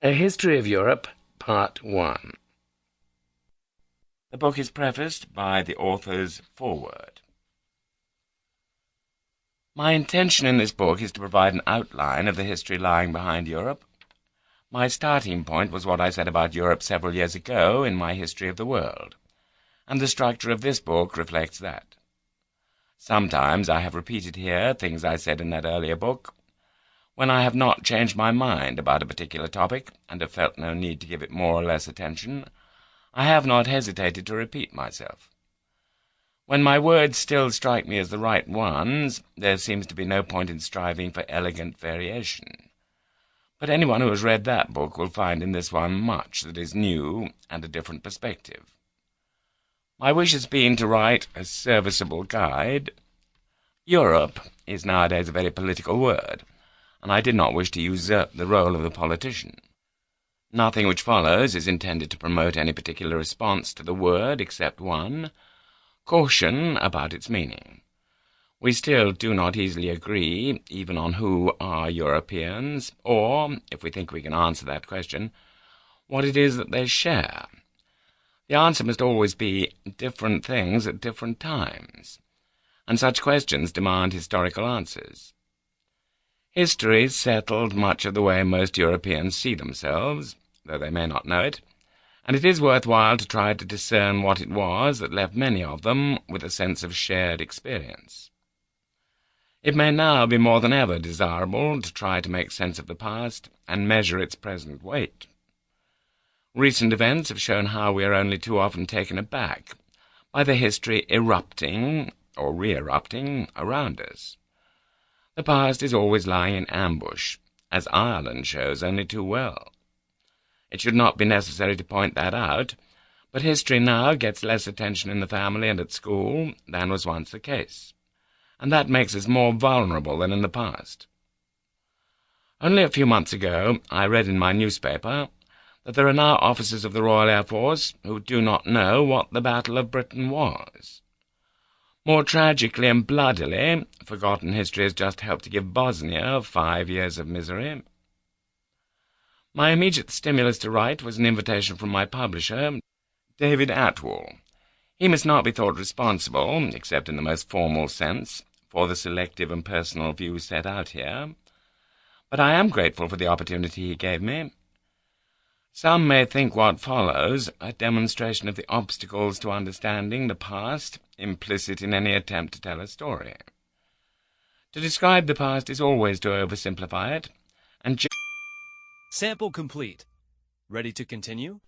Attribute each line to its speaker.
Speaker 1: A History of Europe, Part 1. The book is prefaced by the author's foreword. My intention in this book is to provide an outline of the history lying behind Europe. My starting point was what I said about Europe several years ago in my History of the World, and the structure of this book reflects that. Sometimes I have repeated here things I said in that earlier book, when I have not changed my mind about a particular topic, and have felt no need to give it more or less attention. I have not hesitated to repeat myself. When my words still strike me as the right ones, there seems to be no point in striving for elegant variation. But anyone who has read that book will find in this one much that is new and a different perspective. My wish has been to write a serviceable guide. Europe is nowadays a very political word, and I did not wish to usurp the role of the politician. Nothing which follows is intended to promote any particular response to the word except one, caution about its meaning. We still do not easily agree even on who are Europeans, or, if we think we can answer that question, what it is that they share. The answer must always be different things at different times, and such questions demand historical answers. History settled much of the way most Europeans see themselves, though they may not know it, and it is worthwhile to try to discern what it was that left many of them with a sense of shared experience. It may now be more than ever desirable to try to make sense of the past and measure its present weight. Recent events have shown how we are only too often taken aback by the history erupting or re-erupting around us. The past is always lying in ambush, as Ireland shows only too well. It should not be necessary to point that out, but history now gets less attention in the family and at school than was once the case, and that makes us more vulnerable than in the past. Only a few months ago I read in my newspaper that there are now officers of the Royal Air Force who do not know what the Battle of Britain was. More tragically and bloodily, forgotten history has just helped to give Bosnia 5 years of misery. My immediate stimulus to write was an invitation from my publisher, David Atwell. He must not be thought responsible, except in the most formal sense, for the selective and personal views set out here, but I am grateful for the opportunity he gave me. Some may think what follows a demonstration of the obstacles to understanding the past implicit in any attempt to tell a story. To describe the past is always to oversimplify it, and
Speaker 2: Sample complete. Ready to continue?